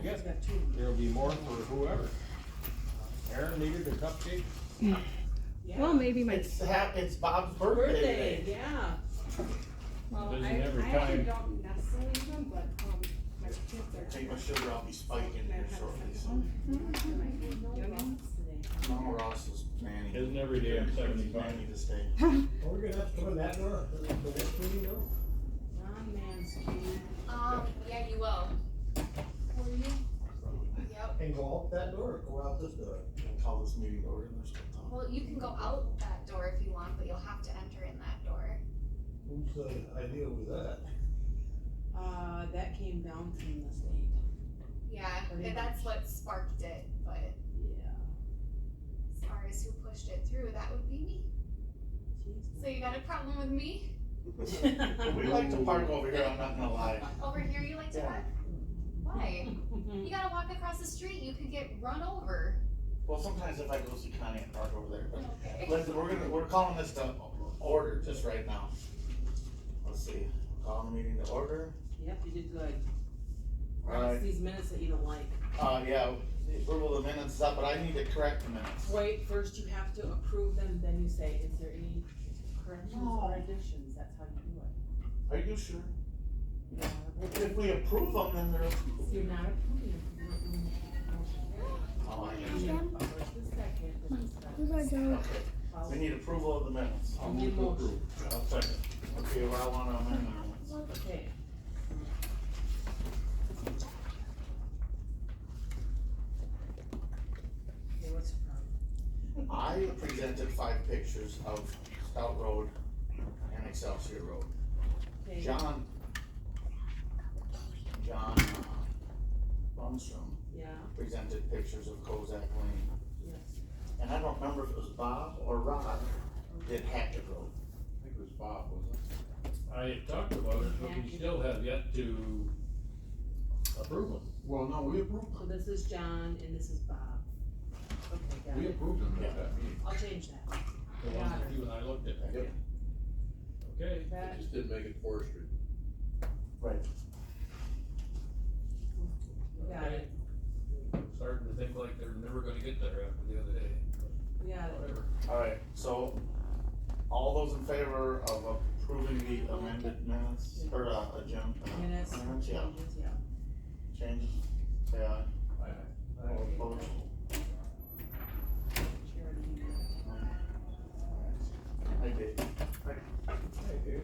get, got two. there'll be more for whoever. Aaron needed a cupcake. Yeah. Well, maybe my It's Bob's birthday Birthday, today. yeah. well, Doesn't I every actually time. don't necessarily eat them, but my kids are. Take my sugar, I'll be spiking here shortly. So. No, Ross is nanny. Isn't every day I'm 75. Nanny to stay. Are we gonna have to come in that door, the next meeting though? Yeah, you will. Will you? Yep. And go out that door, or go out this door? I'll call this meeting to order and there's still time. Well, you can go out that door if you want, but you'll have to enter in that door. Who's the idea with that? That came down from the state. Yeah, Pretty that's what sparked it, but Yeah. as far as who pushed it through, that would be me. So you got a problem with me? We like to park over here, I'm not gonna lie. Over here you like to Yeah. park? Why? You gotta walk across the street, you could get run over. Well, sometimes if I go see Connie, I park over there, but Okay. listen, we're calling this to order just right now. Let's see, calling the meeting to order. Yep, you did good. Alright. It's these minutes that you don't like. Yeah, the approval of the minutes is up, but I need to correct the minutes. Wait, first you have to approve them, then you say, is there any corrections or additions? That's how you do it. Are you sure? Yeah. If we approve them, then they're approved. You're not approving them. You're not doing the motion. Oh, I First the second, then the second. Okay, we need approval of the minutes. I'll Need move to motion. approve. I'll second. Okay, well, I wanna amend the minutes. Okay. Okay, what's the problem? I presented 5 pictures of Stout Road and Excelsior Road. Okay. John Lundstrom Yeah, presented pictures of Kozak Lane. yes. And I don't remember if it was Bob or Rod did Hackett Road. I think it was Bob, wasn't it? I had talked about it, but we still have yet to approve them. Well, no, we approved So this is John and this is Bob. Okay, got We it. approved them Yeah. at that meeting, I'll change that. the ones that you and I looked at. Yep. Okay, That, Just didn't make it forestry. Right. got it. starting to think like they're never gonna get there after the other day, We got it. whatever. Alright, so all those in favor of approving the amended minutes, or agenda? Minutes, Yeah, changes, yeah. changes, say aye. Aye. All opposed? Charity. I did. Hey, dude.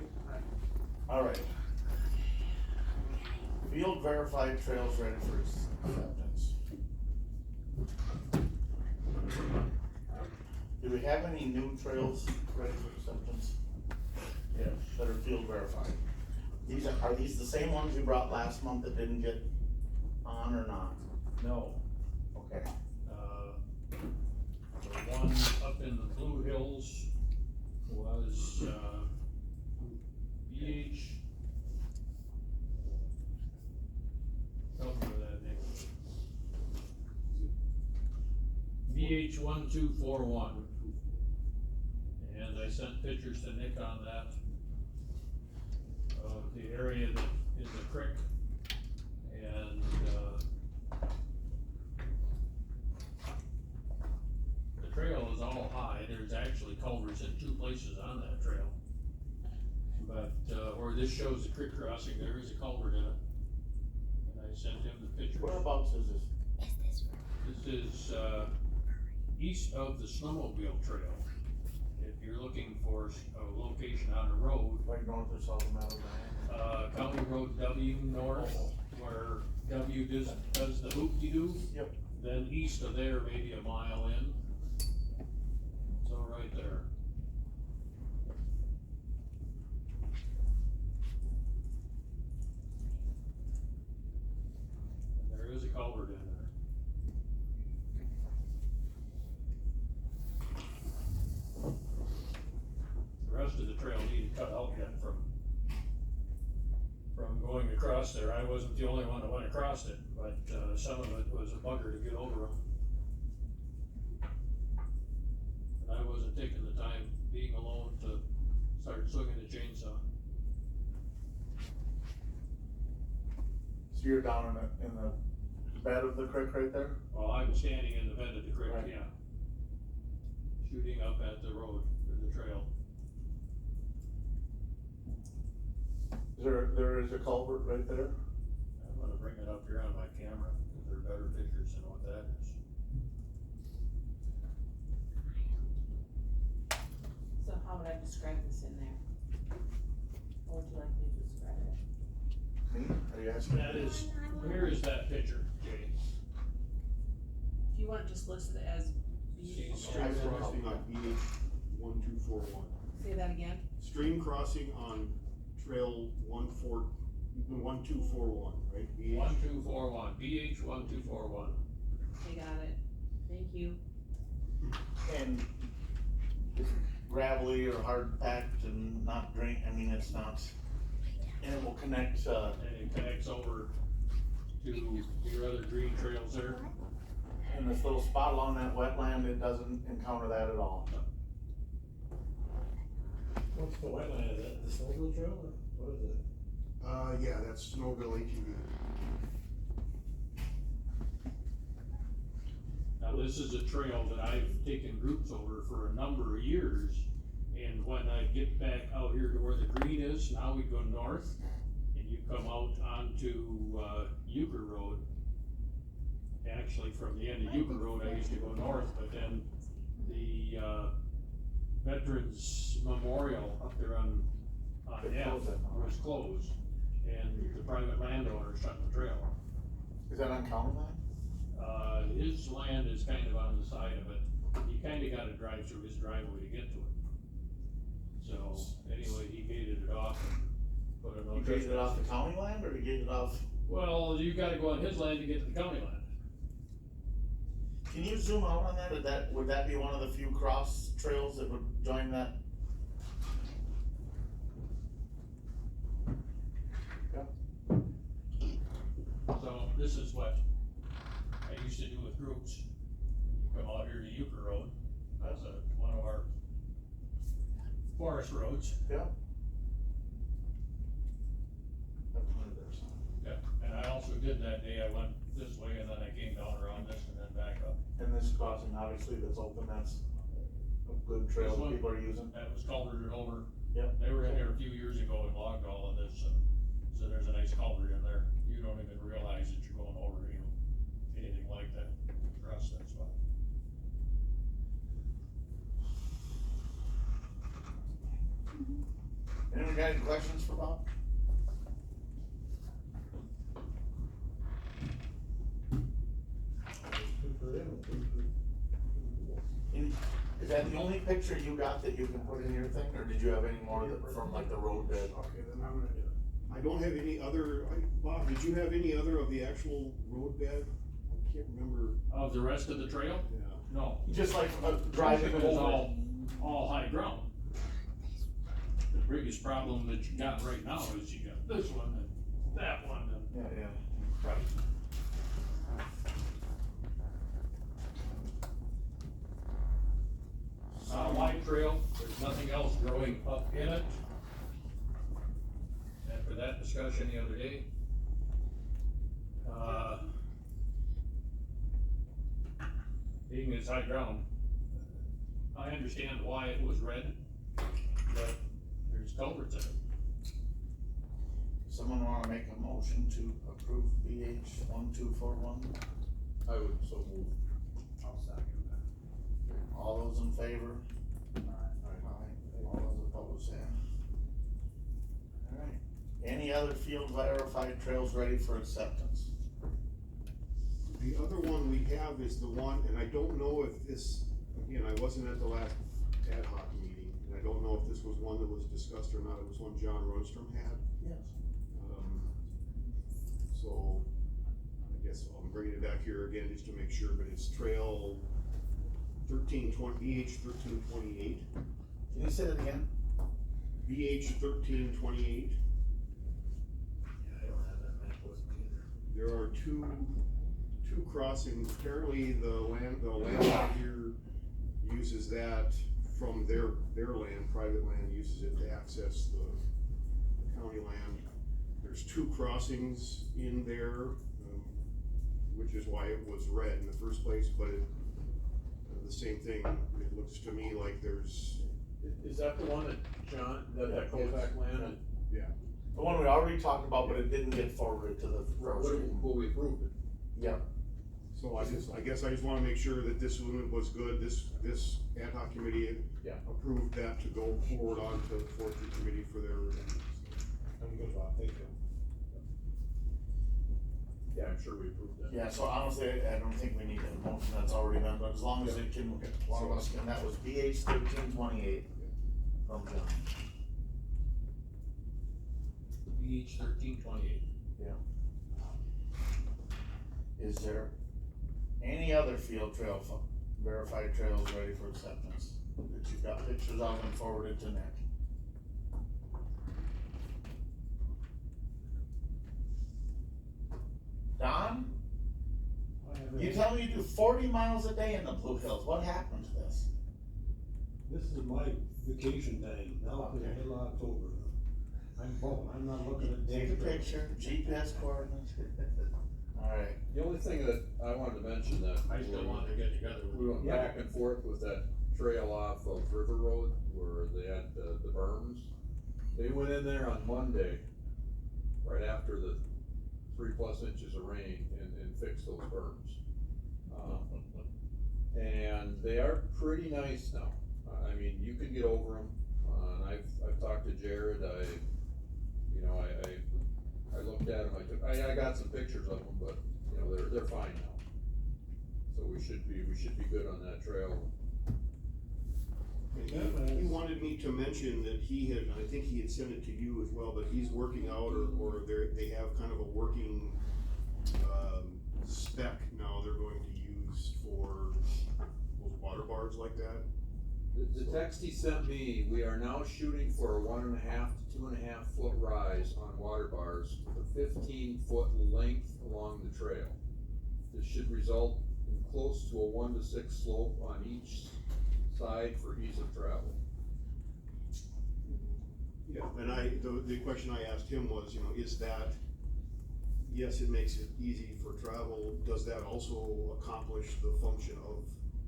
Alright. Field verified trails ready for acceptance. Do we have any new trails ready for acceptance Yes. that are field verified? Are these the same ones we brought last month that didn't get on or not? No, Okay. the one up in the Blue Hills was, BH. Help me with that, Nick. BH 1241. And I sent pictures to Nick on that. Of the area that is a creek. And, the trail is all high, there's actually culverts in 2 places on that trail. But, where this shows the creek crossing, there is a culvert in it. And I sent him the pictures. Whereabouts is this? This is, east of the snowmobile trail. If you're looking for a location on a road, Right north or south of Meadow County Road W north, where W does the hoop-de-doo. Yep. Then east of there, maybe a mile in. So right there. And there is a culvert in there. The rest of the trail needed cut out yet from going across there. I wasn't the only one that went across it, but, some of it was a bugger to get over them. And I wasn't taking the time, being alone, to start swinging the chainsaw. So you're down in the bed of the creek right there? Well, I'm standing in the bed of the creek, Right. yeah. Shooting up at the road, or the trail. There is a culvert right there? I'm gonna bring it up here on my camera, because there are better pictures than what that is. So how would I describe this in there? How would you like me to describe it? Me? Are you asking? That is, here is that picture, Jay. If you wanna just list it as See, Stream crossing on BH 1241. say that again? Stream crossing on trail 1241, right? BH? 1241, BH 1241. Okay, got it. Thank you. And it's gravelly or hard packed and not drain, I mean, it's not, and it will connect, And it connects over to your other green trails there. in this little spot along that wetland, it doesn't encounter that at all. What's the wetland, is that the Snowville Trail, or what is it? Yeah, that's Snowville ATV. Now, this is a trail that I've taken groups over for a number of years. And when I get back out here to where the green is, now we go north and you come out onto, Euchre Road. Actually, from the end of Euchre Road, I used to go north, but then the, Veterans Memorial up there on They F closed that now, right? was closed. And the private landowner shut the trail off. Is that on county land? His land is kind of on the side of it, you kinda gotta drive through his driveway to get to it. So, anyway, he gated it off and put a no You gated it off the trespassing. county land, or you gated it off? Well, you gotta go on his land to get to the county land. Can you zoom out on that? Would that be one of the few cross trails that would join that? So, this is what I used to do with groups. You come out here to Euchre Road, that's one of our forest roads. Yeah. That's one of theirs. Yeah, and I also did that day, I went this way and then I came down around this and then back up. And this crossing, obviously, that's open, that's a good trail This that one? people are using. That was culverted over. Yep. They were in there a few years ago and logged all of this, and so there's a nice culvert in there. You don't even realize that you're going over anything like that, across that spot. Anyone got any questions for Bob? Good for them, good Is that the only picture you got that you can put in your thing, or did you have any more from like the road bed? Okay, then I'm gonna, I don't have any other, Bob, did you have any other of the actual road bed? I can't remember, Of the rest of the trail? yeah. No. Just like driving It's over. all high ground. The biggest problem that you got right now is you got this one and that one and. Yeah, yeah. Right. Wide trail, there's nothing else growing up in it. After that discussion the other day. Being as high ground, I understand why it was red, but there's culverts in it. Someone wanna make a motion to approve BH 1241? I would so move. I'll second that. All those in favor? Aye. All those opposed, yeah. Alright, any other field verified trails ready for acceptance? The other one we have is the one, and I don't know if this, again, I wasn't at the last ad hoc meeting, and I don't know if this was one that was discussed or not, it was one John Runstrom had. Yes. So, I guess I'm bringing it back here again just to make sure, but it's trail 1320, BH 1328, Can you say that again? BH 1328. Yeah, I don't have that map with me either. There are two crossings. Apparently the landlord here uses that from their land, private land, uses it to access the county land. There's two crossings in there. which is why it was red in the first place, but it, the same thing, it looks to me like there's, Is that the one that John, that Kovac land? The one we already talked about, but it didn't get forwarded to the first. Well, we approved it. Yep, so I guess I just wanna make sure that this one was good, this ad hoc committee Yeah. approved that to go forward on to the forestry committee for their. I'm good, Bob, thank you. Yeah, I'm sure we approved that. yeah, so honestly, I don't think we need a motion that's already done, but as long as it can, one of us can, that was BH 1328 from John. BH 1328. Is there any other field trail verified trails ready for acceptance that you've got pictures of and forwarded to Nick? Don, you tell me you do 40 miles a day in the Blue Hills, what happened to this? This is my vacation day, now to the Okay. middle of October. I'm bummed, I'm not looking at. Take a picture, GPS coordinates. Alright, The only thing that I wanted to mention that. I still want to get together with We you. went back and forth with that trail off of River Road where they had the berms. They went in there on Monday, right after the 3+ inches of rain and fixed those berms. And they are pretty nice now. I mean, you can get over them, and I've talked to Jared, I looked at them, I got some pictures of them, but, you know, they're fine now. So we should be good on that trail. He wanted me to mention that he had, I think he had sent it to you as well, but he's working out, or they have kind of a working, spec now they're going to use for those water bars like that. The text he sent me, we are now shooting for a 1.5 to 2.5 foot rise on water bars with a 15-foot length along the trail. This should result in close to a 1 to 6 slope on each side for ease of travel. Yeah, and the question I asked him was, is that, yes, it makes it easy for travel, does that also accomplish the function of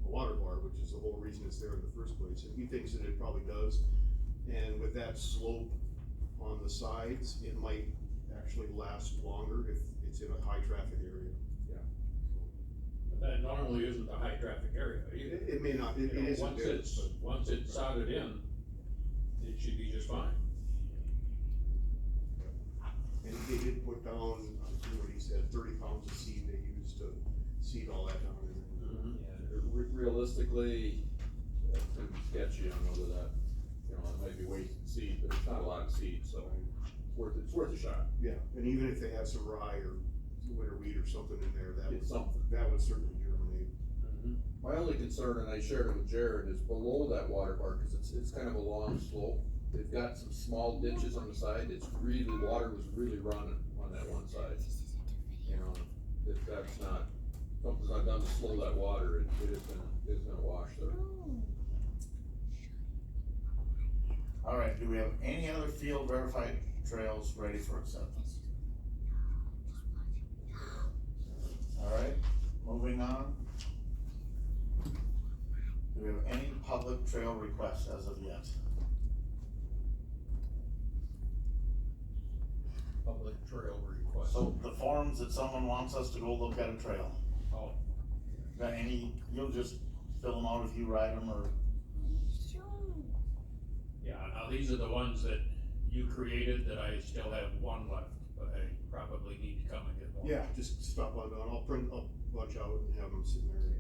a water bar, which is the whole reason it's there in the first place? And he thinks that it probably does, and with that slope on the sides, it might actually last longer if it's in a high traffic area. But that normally isn't a high traffic area either. It may not, it You know, isn't there, but. once it's soldered in, it should be just fine. And they did put down, I think what he said, 30 pounds of seed they used to seed all that down in there. And realistically, it's gonna be sketchy on whether that, you know, it might be wasted seed, but it's not a lot of seed, so it's worth a shot. Yeah, and even if they have some rye or winter wheat or something in there, that Get would, something. that would certainly germinate. My only concern, and I shared it with Jared, is below that water bar, cause it's kind of a long slope. They've got some small ditches on the side, water was really running on that one side. You know, if that's not, something's not done to slow that water, it's gonna wash there. alright, do we have any other field verified trails ready for acceptance? Alright, moving on. Do we have any public trail requests as of yet? Public trail request. So the forms that someone wants us to go look at a trail, Oh, got any, you'll just fill them out if you write them, or, yeah, now these are the ones that you created that I still have one left, but I probably need to come and get more. Yeah, just stop on down, I'll bunch out and have them sitting there.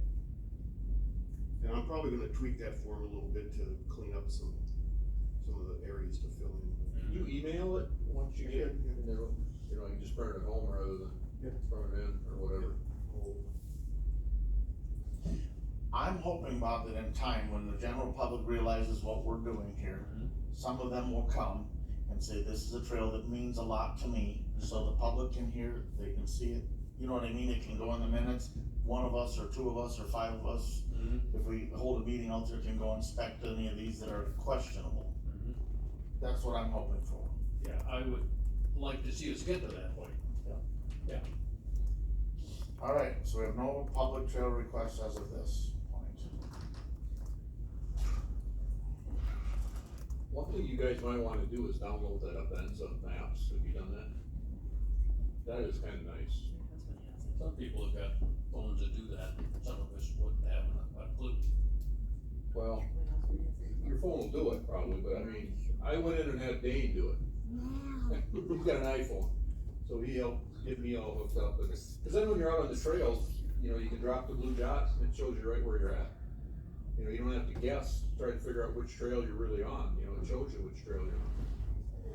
And I'm probably gonna tweak that form a little bit to clean up some of the areas to fill in. Can you email it once you get it, and then, you know, you can just print it at home rather than throw it in or whatever. I'm hoping, Bob, that in time, when the general public realizes what we're doing here, some of them will come and say, this is a trail that means a lot to me, so the public can hear, they can see it, you know what I mean, it can go in the minutes, one of us, or two of us, or five of us, if we hold a meeting out there, can go inspect any of these that are questionable. That's what I'm hoping for. Yeah, I would like to see us get to that point. Alright, so we have no public trail requests as of this point. One thing you guys might wanna do is download that Avenza maps, have you done that? That is kinda nice. My husband has it. Some people have got phones that do that, some of us wouldn't have a clue. Well, My husband has it. your phone will do it probably, but I mean, I went in and had Dane do it. He's got an iPhone, so he helped get me all hooked up, cause then when you're out on the trails, you know, you can drop the blue dots and it shows you right where you're at. You know, you don't have to guess, try to figure out which trail you're really on, you know, it shows you which trail you're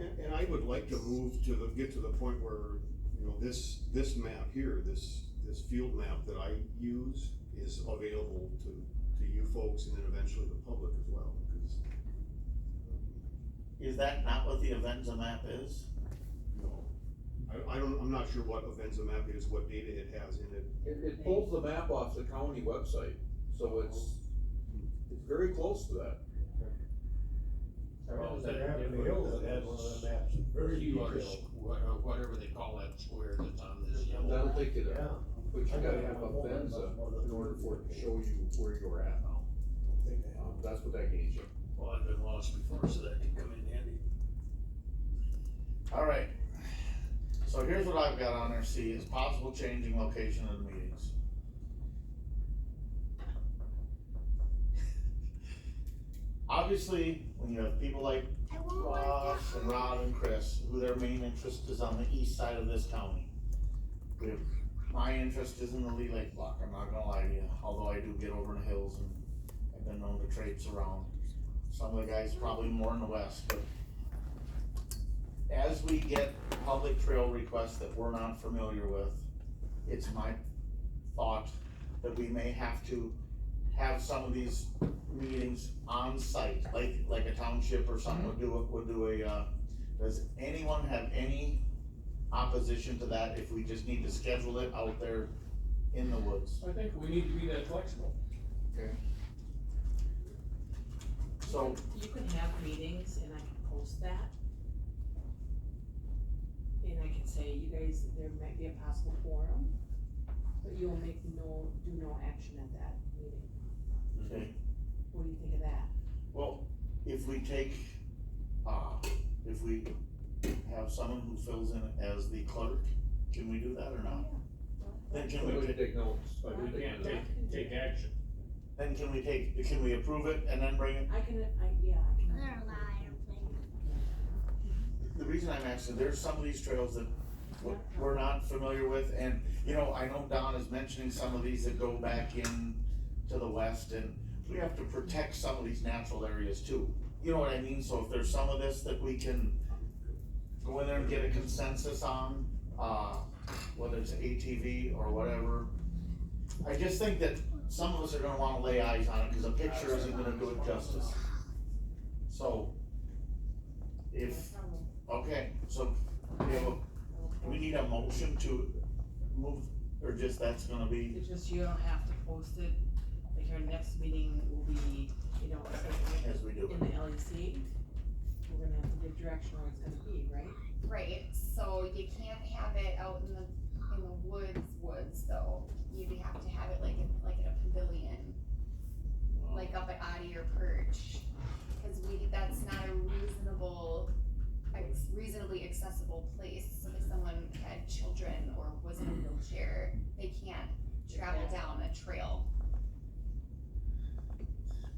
on. And I would like to move to get to the point where, you know, this map here, this field map that I use is available to you folks and then eventually the public as well, because. Is that not what the Avenza map is? No. I'm not sure what Avenza map is, what data it has in it. It pulls the map off the county website, so it's very close to that. Well, That happened in the hills that had one of the maps, very Keywords, detailed. whatever they call that square that's on this yellow. That'll take you Yeah. there, but you gotta have Avenza in order for it to show you where you're at now. That's what that gains you. Well, I've been lost before, so that can come in handy. Alright, so here's what I've got on there, C, is possible changing location of the meetings. Obviously, when you have people like Russ and Rod and Chris, who their main interest is on the east side of this county. My interest is in the Lee Lake block, I'm not gonna lie to you, although I do get over in the hills and I've been known to traipse around. Some of the guys probably more in the west, but as we get public trail requests that we're not familiar with, it's my thought that we may have to have some of these meetings on site, like a township or something would do a, does anyone have any opposition to that if we just need to schedule it out there in the woods? I think we need to be that flexible. Okay. So, You can have meetings and I can post that. And I can say, you guys, there might be a possible forum, but you'll make do no action at that meeting. okay, What do you think of that? well, if we take, if we have someone who fills in as the clerk, can we do that or not? Then can we, Somebody take notes. But we can't take action. then can we approve it and then bring it? I can. The reason I'm asking, there's some of these trails that we're not familiar with, and, you know, I know Don is mentioning some of these that go back in to the west, and we have to protect some of these natural areas too. You know what I mean? So if there's some of this that we can go in there and get a consensus on, whether it's ATV or whatever. I just think that some of us are gonna wanna lay eyes on it, cause a picture isn't gonna do it justice. So, okay, so we need a motion to move, or just that's gonna be, It's just, you don't have to post it, like our next meeting will be, you know, especially as we do. in the LEC. We're gonna have to give direction where it's gonna be, right? Right, so you can't have it out in the woods though. You'd have to have it like in a pavilion, like up at Audi or Perch. Cause that's not a reasonably accessible place. So if someone had children or was in a wheelchair, they can't travel down a trail.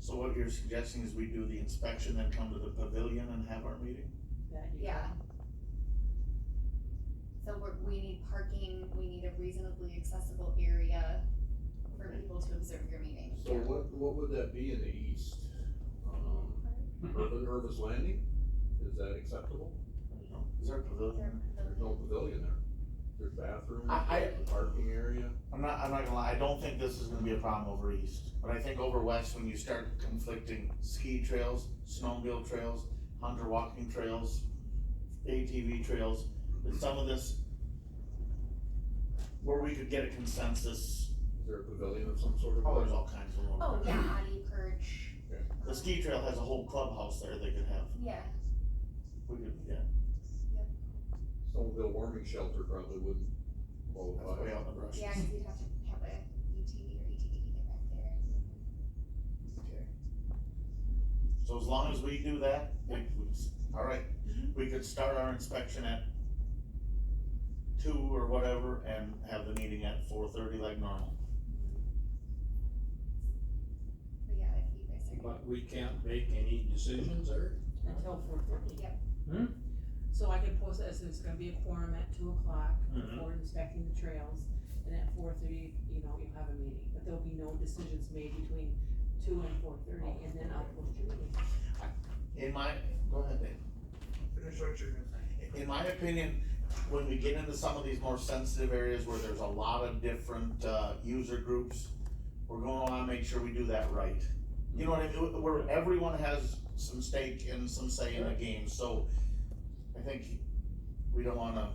So what you're suggesting is we do the inspection, then come to the pavilion and have our meeting? That you Yeah. So we need parking, we need a reasonably accessible area for people to observe your meeting. So what would that be in the east? Irvis Landing, is that acceptable? Is there a pavilion? There's no pavilion there. There's bathrooms, I- there's a parking area. I'm not gonna lie, I don't think this is gonna be a problem over east, but I think over west, when you start conflicting ski trails, snowmobile trails, hunter walking trails, ATV trails, and some of this, where we could get a consensus, Is there a pavilion of some sort of? oh, there's all kinds of them. Oh, yeah, Audi, Perch. The ski trail has a whole clubhouse there they could have, Yeah, we could, yeah. Snowmobile warming shelter probably wouldn't Both That's way sides. out in the brush. Yeah, cause you'd have to have a UTV or ATV to get back there. Okay. So as long as we do that, all right, we could start our inspection at 2 or whatever and have the meeting at 4:30 like normal. But yeah, if you guys are. But we can't make any decisions there? Until 4:30. Yep. So I can post it as it's gonna be a quorum at 2:00 Mhm. for inspecting the trails, and at 4:30, you'll have a meeting, but there'll be no decisions made between 2 and 4:30, and then I'll post your meeting. Go ahead, Dave. Finish what you're gonna say. In my opinion, when we get into some of these more sensitive areas where there's a lot of different, user groups, we're gonna wanna make sure we do that right. You know what I mean, where everyone has some stake and some say in the game, so I think we don't wanna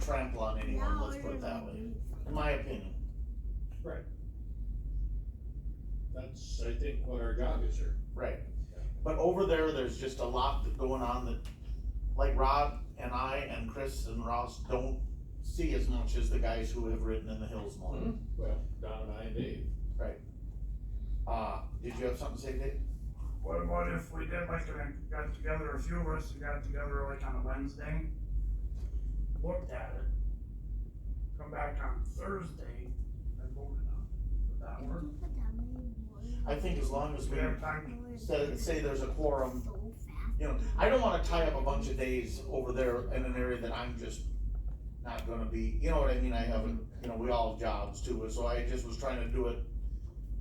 trample on anyone, let's put it that way, in my opinion. That's, I think, what our job is here. Right. But over there's just a lot going on that, like Rod and I and Chris and Ross don't see as much as the guys who have ridden in the hills more. Well, Don and I and Dave. Did you have something to say, Dave? What about if we did like, got together, a few of us, got together like on a Wednesday, looked at it, come back on Thursday and voted on it? Would that work? I think as long as We we have time. say there's a quorum, you know, I don't wanna tie up a bunch of days over there in an area that I'm just not gonna be, you know what I mean, I haven't, we all have jobs too, so I just was trying to do it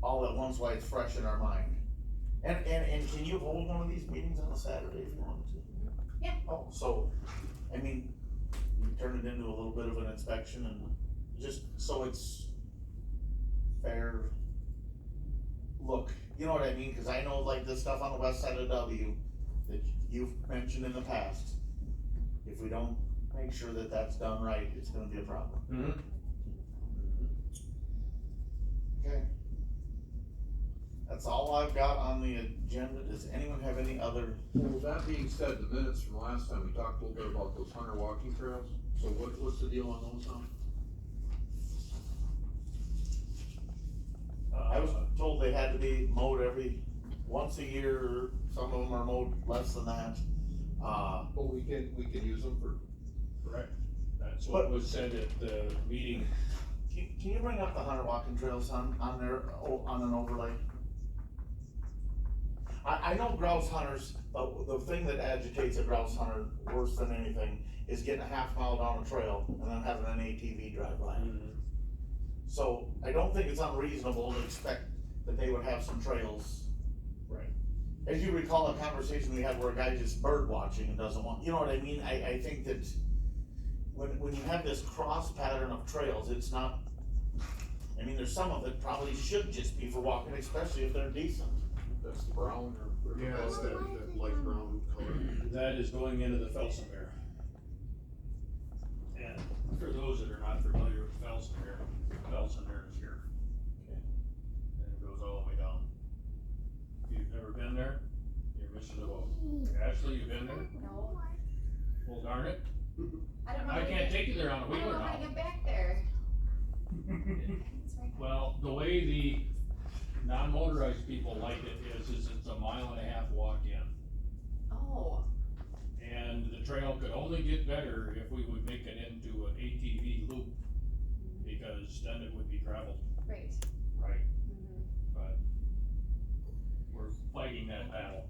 all at once while it's fresh in our mind. And can you hold one of these meetings on a Saturday if you wanted to? Yeah. Oh, so, I mean, you turn it into a little bit of an inspection and just so it's fair look, you know what I mean, cause I know like the stuff on the west side of W that you've mentioned in the past, if we don't make sure that that's done right, it's gonna be a problem. Okay. That's all I've got on the agenda. Does anyone have any other? Well, that being said, the minutes from last time, we talked a little bit about those hunter walking trails, so what's the deal on those now? I was told they had to be mowed once a year, some of them are mowed less than that. But we can use them for. Correct. That's what was said at the meeting. Can you bring up the hunter walking trails on there, on an overlay? I know grouse hunters, but the thing that agitates a grouse hunter worse than anything is getting a half mile down a trail and then having an ATV drive by. So I don't think it's unreasonable to expect that they would have some trails. Right. As you recall a conversation we had where a guy just bird watching and doesn't want, you know what I mean? I think that when you have this cross pattern of trails, it's not, I mean, there's some of it probably should just be for walking, especially if they're decent. That's the brown or. Yeah, it's that light brown color. That is going into the Felsenbear. And for those that are not familiar with Felsenbear is here. Okay. And it goes all the way down. If you've never been there, you're missing the boat. Ashley, you been there? No, Well, darn it. I don't know. I can't take you there on a I don't wheeler know how now. to get back there. It's right. Well, the way the non-motorized people like it is it's a 1.5 mile walk in. Oh, And the trail could only get better if we would make it into an ATV loop, because then it would be gravel, right. right? Mhm. But we're fighting that battle.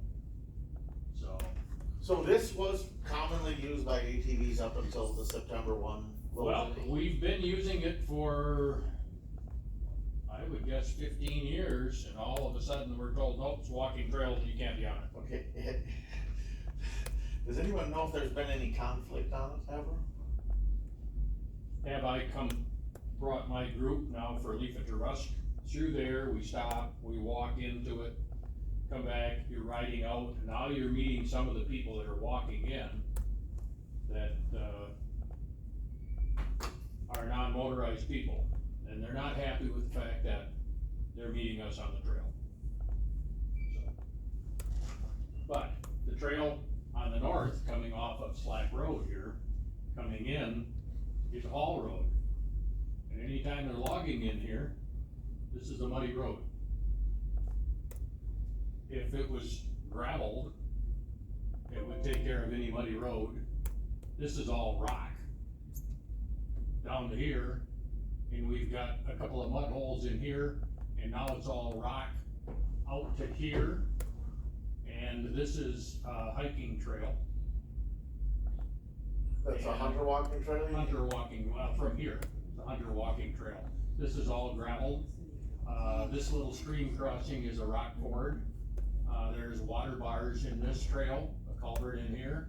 So this was commonly used by ATVs up until the September 1. Well, we've been using it for, I would guess 15 years, and all of a sudden we're told, nope, it's walking trail, you can't be on it. Okay. Does anyone know if there's been any conflict on it ever? Have I brought my group now for Leafing to Rusk through there, we stop, we walk into it, come back, you're riding out, and now you're meeting some of the people that are walking in that, are non-motorized people, and they're not happy with the fact that they're meeting us on the trail. So, but the trail on the north, coming off of Slack Road here, coming in, is a haul road. anytime they're logging in here, this is a muddy road. If it was gravelled, it would take care of any muddy road. This is all rock. Down to here, and we've got a couple of mud holes in here, and now it's all rock out to here. And this is a hiking trail. That's a hunter walking trail? you mean? Hunter walking, from here, the hunter walking trail. This is all gravel. This little stream crossing is a rock ford. There's water bars in this trail, a culvert in here.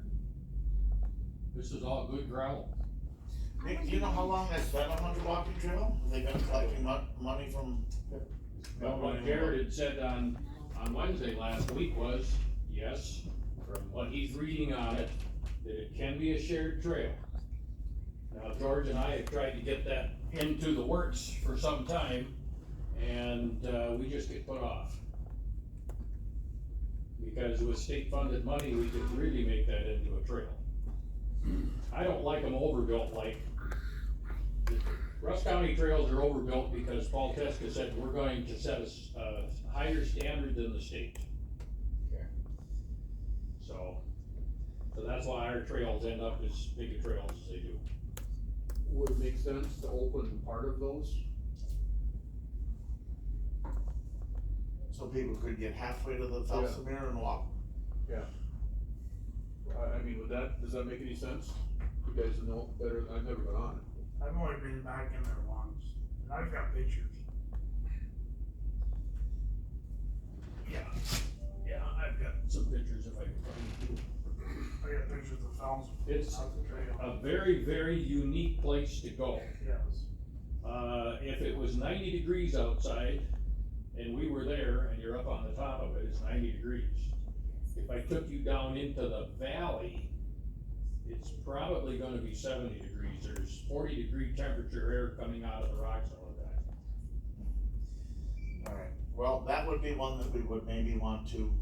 This is all good gravel. Nick, do you know how long that's been a hunter walking trail? Have they been collecting money from? Well, what Jared had said on Wednesday last week was, yes, from what he's reading on it, that it can be a shared trail. Now, George and I have tried to get that into the works for some time, and, we just get put off. Because with state funded money, we could really make that into a trail. I don't like them overbuilt like, Rusk County trails are overbuilt because Paul Teska said we're going to set a higher standard than the state. Okay. So that's why our trails end up as big a trails as they do. Would it make sense to open part of those? So people could get halfway to the Felsomere and walk? I mean, does that make any sense? You guys know better, I've never been on it. I've only been back in there once, and I've got pictures. Yeah, I've got some pictures if I can find them. I got pictures of Fells. It's Out the trail. a very, very unique place to go. Yes. If it was 90 degrees outside and we were there and you're up on the top of it, it's 90 degrees. If I took you down into the valley, it's probably gonna be 70 degrees. There's 40-degree temperature air coming out of the rocks all the time. Alright, well, that would be one that we would maybe want to,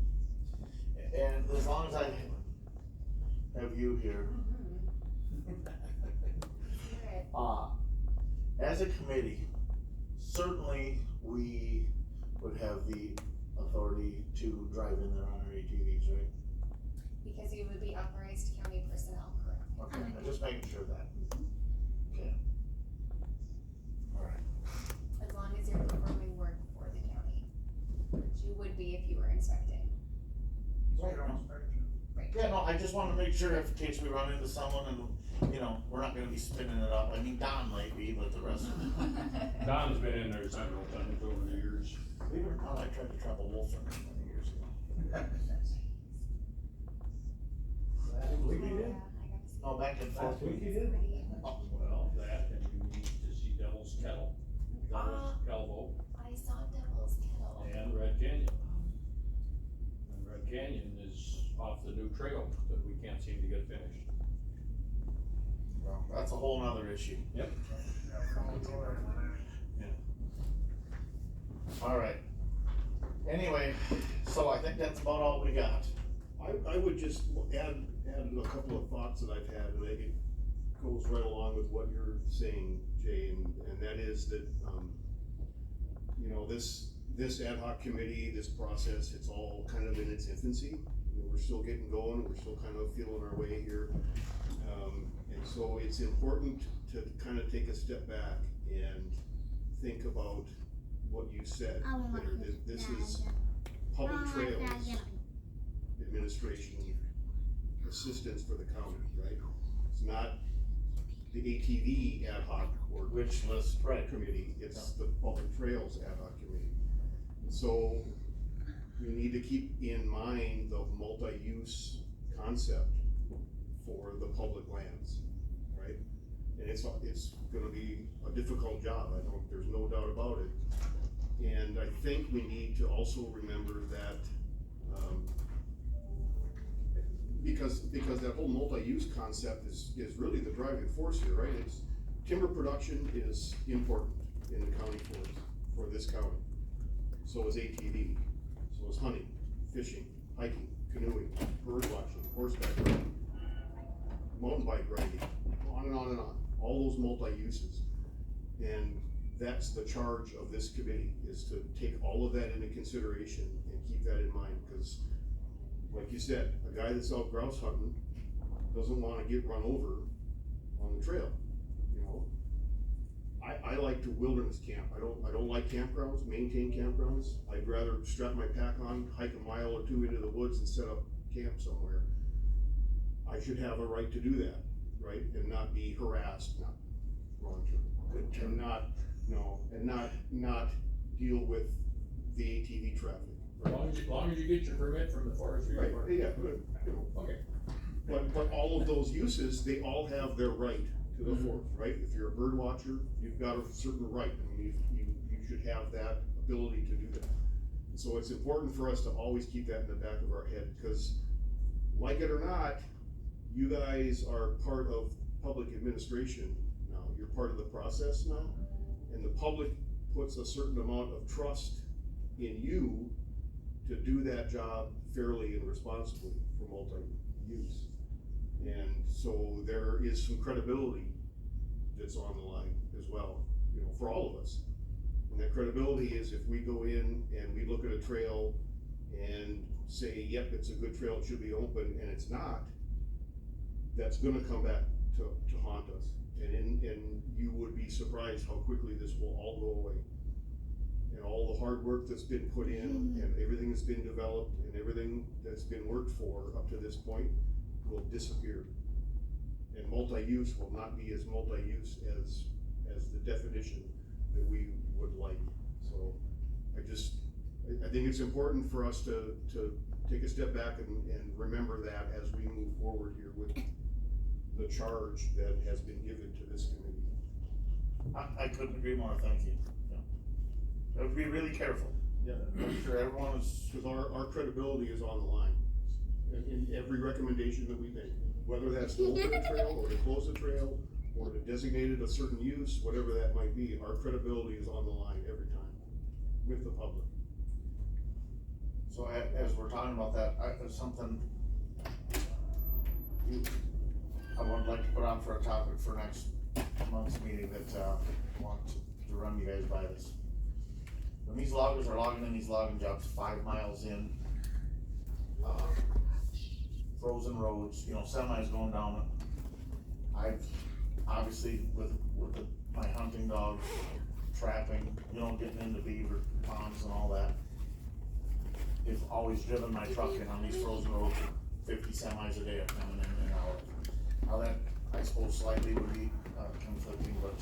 and as long as I have you here. As a committee, certainly we would have the authority to drive in there on our ATVs, right? Because you would be authorized county personnel, correct? Okay, I'm just making sure that. Okay. Alright, As long as you're performing work for the county, which you would be if you were inspecting. So you don't expect you. Right. yeah, no, I just wanna make sure if in case we run into someone and, we're not gonna be spinning it up. I mean, Don might be, but the rest of them. Don's been in there several times over the years. Believe it or not, I tried to trap a wolf in there many years ago. Yeah, I got to see. No, back in Last week you Pretty- did? Well, that, and you need to see Devil's Kettle, Devil's Elbow, I saw Devil's Kettle. and Red Canyon. And Red Canyon is off the new trail that we can't seem to get finished. Well, that's a whole nother issue. Yeah, probably go there today. Alright. Anyway, so I think that's about all we got. I would just add a couple of thoughts that I've had, and it goes right along with what you're saying, Jay, and that is that, this ad hoc committee, this process, it's all kind of in its infancy. We're still getting going, we're still kind of feeling our way here. And so it's important to kind of take a step back and think about what you said, that this is public trails administration assistance for the county, right? It's not the ATV ad hoc or Wish list, right. committee, it's the public trails ad hoc committee. And so we need to keep in mind the multi-use concept for the public lands, right? And it's gonna be a difficult job, there's no doubt about it. And I think we need to also remember that, because that whole multi-use concept is really the driving force here, right? It's timber production is important in the county for this county. So is ATV, so is hunting, fishing, hiking, canoeing, bird watching, horseback riding, mountain bike riding, on and on and on, all those multi-uses. And that's the charge of this committee, is to take all of that into consideration and keep that in mind, because like you said, a guy that's out grouse hunting doesn't wanna get run over on the trail, you know? I like to wilderness camp, I don't like campgrounds, maintain campgrounds, I'd rather strap my pack on, hike a mile or two into the woods and set up camp somewhere. I should have a right to do that, right, and not be harassed, not wrong term, Good term. and not deal with the ATV traffic. As long as you get your permit from the forestry Right, department. yeah, good, you know. Okay. But all of those uses, they all have their right to the Mhm. forest, right? If you're a bird watcher, you've got a certain right, I mean, you should have that ability to do that. So it's important for us to always keep that in the back of our head, because like it or not, you guys are part of public administration now, you're part of the process now. And the public puts a certain amount of trust in you to do that job fairly and responsibly for multi-use. And so there is some credibility that's on the line as well, you know, for all of us. And that credibility is if we go in and we look at a trail and say, yep, it's a good trail, it should be open, and it's not, that's gonna come back to haunt us. And you would be surprised how quickly this will all go away. And all the hard work that's been put in, and everything that's been developed, and everything that's been worked for up to this point will disappear. And multi-use will not be as multi-use as the definition that we would like. So I think it's important for us to take a step back and remember that as we move forward here with the charge that has been given to this committee. I couldn't agree more, thank you. Yeah. Be really careful. Yeah. Make sure everyone is, Because our credibility is on the line in every recommendation that we make, whether that's to open a trail or to close a trail or to designate it a certain use, whatever that might be, our credibility is on the line every time with the public. so as we're talking about that, there's something I would like to put on for a topic for next month's meeting that, I want to run you guys by this. When these loggers are logging in these logging jobs 5 miles in, frozen roads, you know, semis going down it. I've, obviously, with my hunting dogs, trapping, you know, getting into beaver ponds and all that. I've always driven my truck in on these frozen roads, 50 semis a day are coming in and out. Now that, I suppose, slightly would be conflicting, but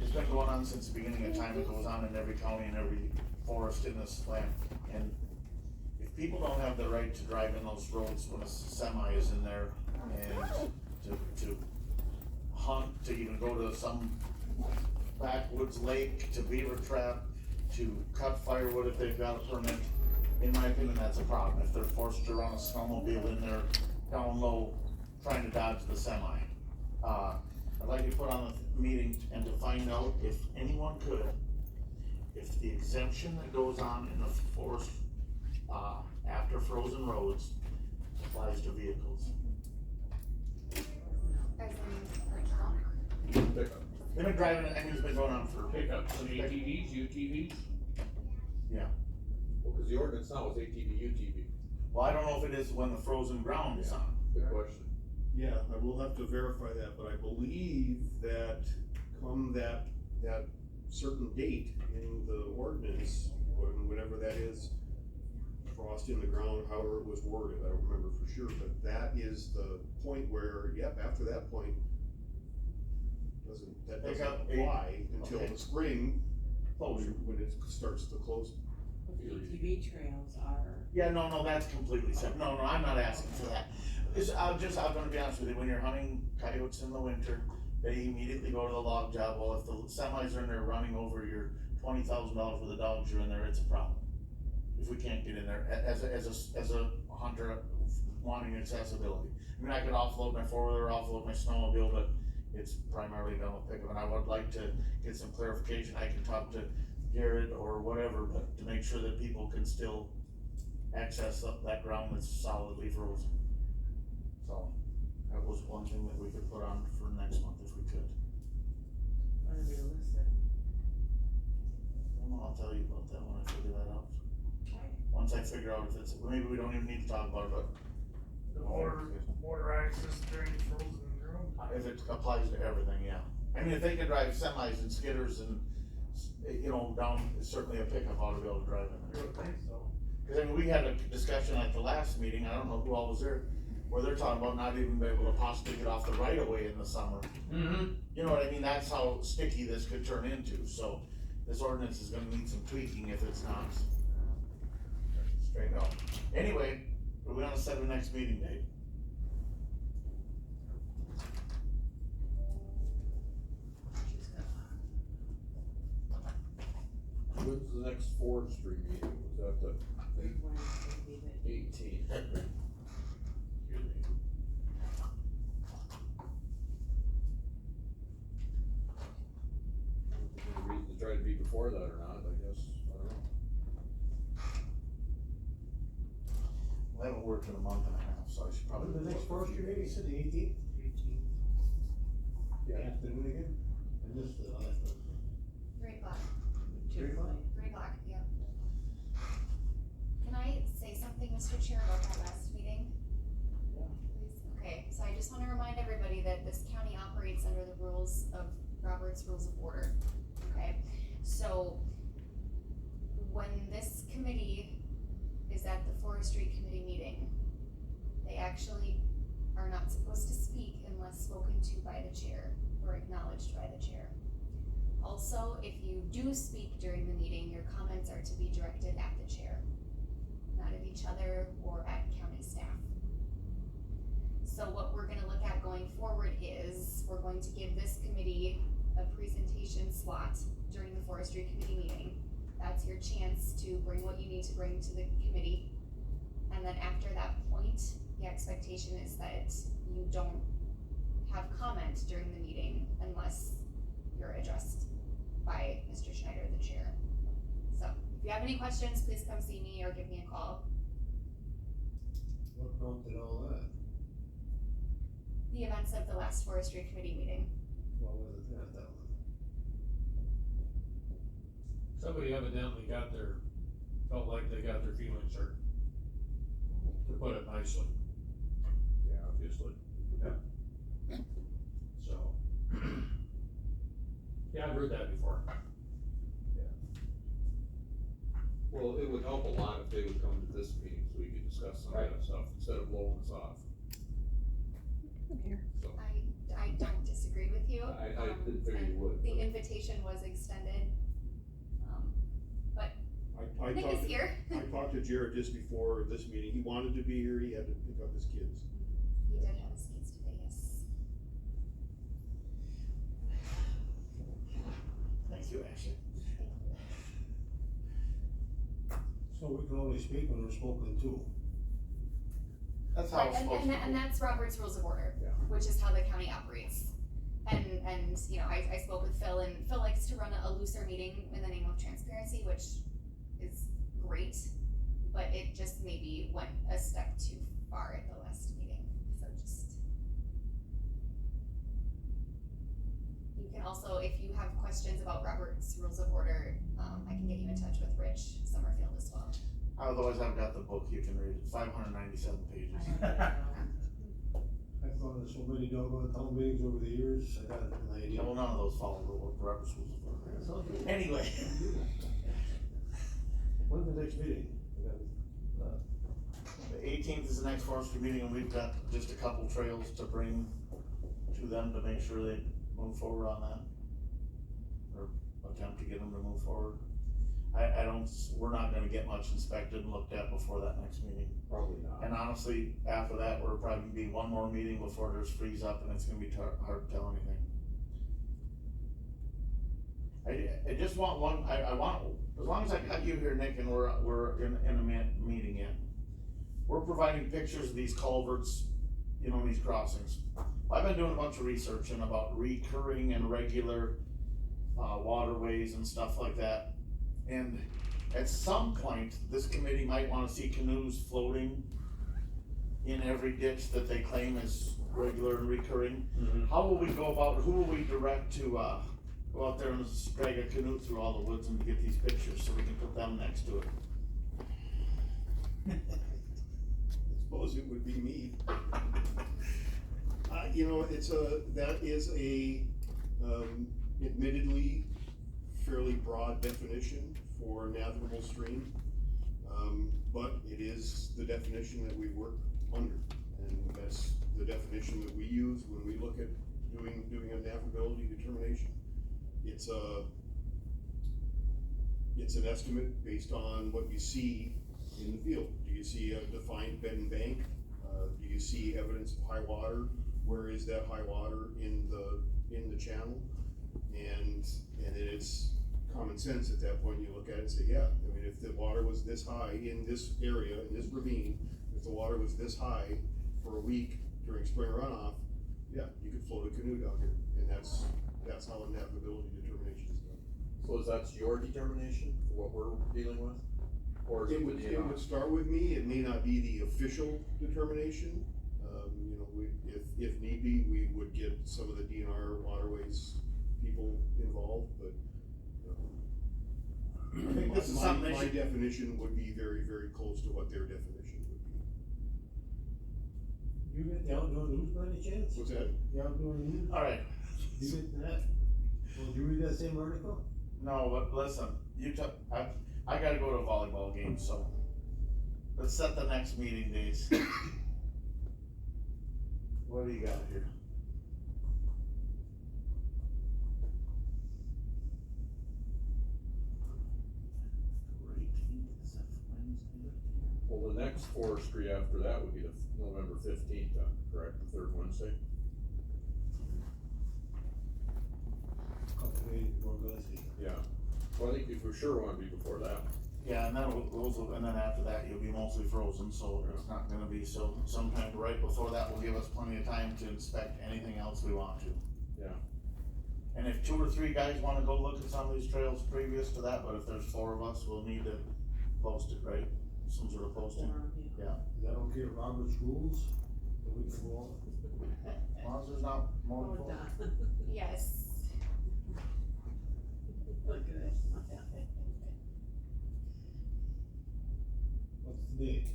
it's been going on since the beginning of time. It goes on in every county and every forest in this land. And if people don't have the right to drive in those roads when a semi is in there and to hunt, to even go to some backwoods lake, to beaver trap, to cut firewood if they've got a permit, in my opinion, that's a problem. If they're forced to run a snowmobile in there down low, trying to dodge the semi. I'd like to put on a meeting and to find out if anyone could, if the exemption that goes on in the forest, after frozen roads applies to vehicles. As in, for truck. They've been driving it, I mean, it's been going on for, Pickups and ATVs, UTVs. Well, cause the ordinance now is ATV, UTV. well, I don't know if it is when the frozen ground is on. Good question. Yeah, I will have to verify that, but I believe that come that certain date in the ordinance, whatever that is, frost in the ground, however it was worded, I don't remember for sure, but that is the point where, yep, after that point, that doesn't apply until Okay. the spring, Closure. when it starts to close. But the ATV trails are, Yeah, no, that's completely separate. No, I'm not asking for that. I'm gonna be honest with you, when you're hunting coyotes in the winter, they immediately go to the log job. Well, if the semis are in there running over your $20,000 worth of dogs are in there, it's a problem. If we can't get in there, as a hunter wanting accessibility. I mean, I could offload my four-wheeler, offload my snowmobile, but it's primarily done with pickup, and I would like to get some clarification. I can talk to Garrett or whatever, but to make sure that people can still access that ground that's solidly frozen. So, that was one thing that we could put on for next month if we could. unrealistic. that when I figure that out. Once I figure out if it's, maybe we don't even need to talk about it, but The water access during frozen room. if it applies to everything, yeah. I mean, if they can drive semis and skidders and, you know, down, certainly a pickup ought to be able to drive in I there. would think so. Cause I mean, we had a discussion at the last meeting, I don't know who all was there, where they're talking about not even being able to possibly get off the right of way in the summer. Mm-hmm. You know what I mean, that's how sticky this could turn into, so this ordinance is gonna need some tweaking if it's not straight out. Anyway, we're gonna set the next meeting date. When's the next forestry meeting? Was that the Third Wednesday, David. 18th? Any reason to try to be before that or not, I guess, I don't know. We haven't worked in a month and a half, so I should probably. The next forestry meeting, said the 18th? 18. Yeah. Afternoon again? I missed the last one. 3 o'clock, Typically. 3 o'clock, yeah. Can I say something, Mr. Chair, about that last meeting? Yeah. Please, okay, so I just wanna remind everybody that this county operates under the rules of Robert's Rules of Order, okay? So, when this committee is at the forestry committee meeting, they actually are not supposed to speak unless spoken to by the chair or acknowledged by the chair. Also, if you do speak during the meeting, your comments are to be directed at the chair, not at each other or at county staff. So what we're gonna look at going forward is, we're going to give this committee a presentation slot during the forestry committee meeting. That's your chance to bring what you need to bring to the committee. And then after that point, the expectation is that you don't have comment during the meeting unless you're addressed by Mr. Schneider, the chair. So, if you have any questions, please come see me or give me a call. What prompted all that? The events of the last forestry committee meeting. What was it that one? Somebody evidently felt like they got their feelings hurt, to put it nicely, Yeah, obviously. so. Yeah, I've heard that before. Well, it would help a lot if they would come to this meeting so we could discuss some of that stuff instead of blowing us off. So, I don't disagree with you. I didn't figure you and would. The invitation was extended. I Nick talked is here. I talked to Jared just before this meeting, he wanted to be here, he had to pick up his kids. He did have his kids today, yes. Thank you, Ashley. So we can only speak when we're spoken to. That's how Right, it's supposed to be. and that's Robert's Rules of Order, Yeah. which is how the county operates. And, you know, I spoke with Phil, and Phil likes to run a looser meeting in the name of transparency, which is great, but it just maybe went a step too far at the last meeting, so just. You can also, if you have questions about Robert's Rules of Order, I can get you in touch with Rich Summerfield as well. Otherwise, I've got the book, you can read it, 597 pages. I've gone to so many doggone town meetings over the years, I got an Yeah, idea. well, none of those follow the Robert's Rules of Order. That sounds good. Anyway. When's the next meeting? We got, The 18th is the next forestry meeting, and we've got just a couple trails to bring to them to make sure they move forward on that. Or attempt to get them to move forward. We're not gonna get much inspected and looked at before that next meeting. Probably not. And honestly, after that, we're probably gonna be one more meeting before there's freeze up and it's gonna be hard to tell anything. I just want I want, as long as I got you here, Nick, and we're in a meeting yet. We're providing pictures of these culverts, you know, these crossings. I've been doing a bunch of research and about recurring and regular, waterways and stuff like that. And at some point, this committee might wanna see canoes floating in every ditch that they claim is regular and recurring. Mhm. How will we go about, who will we direct to, Go out there and drag a canoe through all the woods and get these pictures so we can put them next to it. I suppose it would be me. You know, that is a, admittedly fairly broad definition for navigable stream. But it is the definition that we work under, and that's the definition that we use when we look at doing a navigability determination. It's an estimate based on what you see in the field. Do you see a defined bed and bank? Do you see evidence of high water? Where is that high water in the channel? And it's common sense at that point. You look at it and say, yeah, I mean, if the water was this high in this area, in this ravine, if the water was this high for a week during spring runoff, yeah, you could float a canoe down here, and that's how a navigability determination is done. So is that your determination for what we're dealing with? Or is It it would, with it would start with me. It may not be the official determination. You know, if need be, we would get some of the DNR waterways people involved, but I think this is something they my should. definition would be very, very close to what their definition would be. You get the outdoor news by any chance? What's that? The outdoor news? Alright, You get that? Well, did you read that same article? no, but listen, I gotta go to a volleyball game, so let's set the next meeting dates. What do you got here? Well, the next forestry after that would be the November 15th, correct, the third Wednesday? Couple days before Wednesday. Yeah, well, I think we for sure wanna be before that. Yeah, and then and then after that, you'll be mostly frozen, so it's not gonna be, so sometime right before that will give us plenty of time to inspect anything else we want to. Yeah. And if 2 or 3 guys wanna go look at some of these trails previous to that, but if there's 4 of us, we'll need to post it, right? Some sort of posting, Is that okay with Robert's rules? That we can go on? as long as there's not more Oh, than 4. Don. Yes. Look at it. What's the date?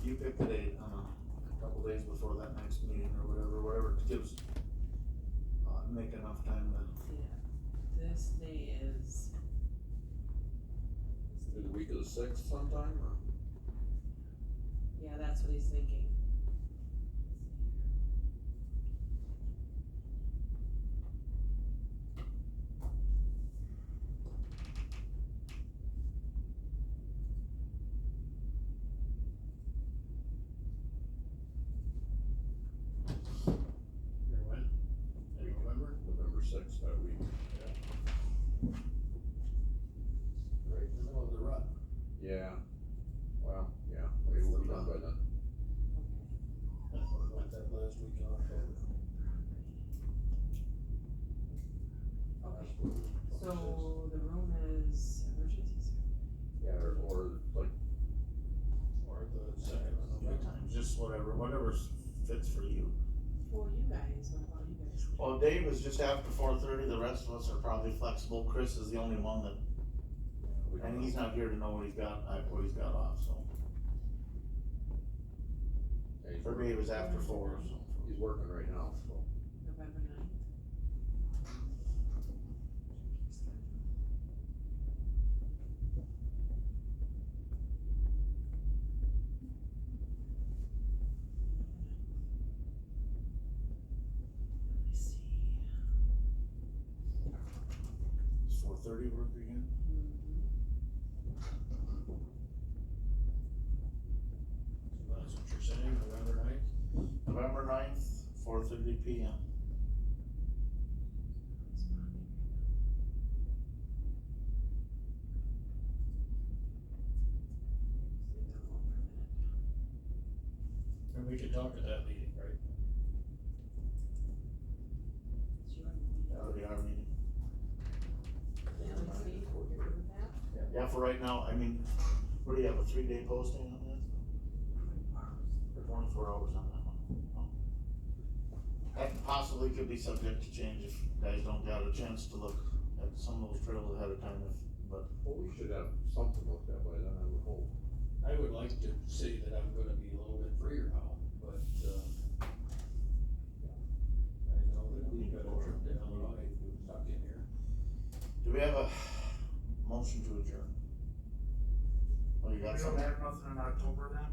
You pick the date, a couple days before that next meeting or whatever it gives, make enough time to. Yeah, this day is, Do the week of the 6th sometime, or? yeah, that's what he's thinking. Here when? In November? November 6th that week. Right in the middle of the rut. Yeah, well, yeah, maybe we'll be done by then. About that last week in October. Okay, so the room is emergency, Yeah, or like, Or the second of Good November. times, just whatever fits for you. for you guys, what about you guys? Well, Dave is just after 4:30, the rest of us are probably flexible, Chris is the only one that, we and don't he's know. not here to know what he's got off, so. Yeah, he's For working- me, it was after 4, so. He's working right now, so. November 9th. Let me see. Does 4:30 work again? So that's what you're saying, November 9th? November 9th, 4:30 PM. And we could talk at that meeting, right? That'll be our meeting. Yeah, for right now, I mean, what do you have, a 3-day posting on that? Or 24 hours on that one? Oh. That possibly could be subject to change if guys don't get a chance to look at some of those trails ahead of time, Well, we should have something looked at by then, I would hope. I would like to say that I'm gonna be a little bit freer now, but, I know that we've got a trip to Illinois, stuck in here. do we have a motion to adjourn? Oh, you We got don't something? have nothing in October then?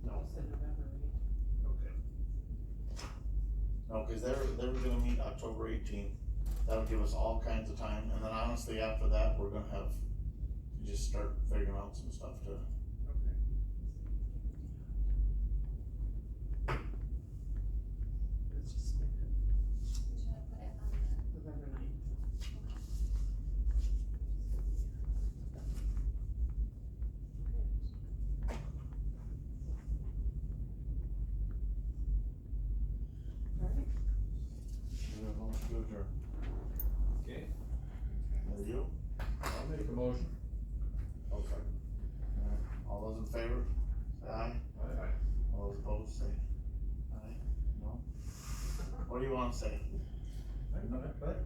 No. It's in November, right? Okay. No, cause they were gonna meet October 18th, that'll give us all kinds of time, and then honestly, after that, we're gonna have, to just start figuring out some stuff to. Okay. Let's just make it Should I put it on the? November 9th. Alright, We have a motion to adjourn. Okay, Are you? I'll make a motion. I'll second. All those in favor, say aye. Aye. All those opposed, say aye. No? What do you wanna say? I'm not back.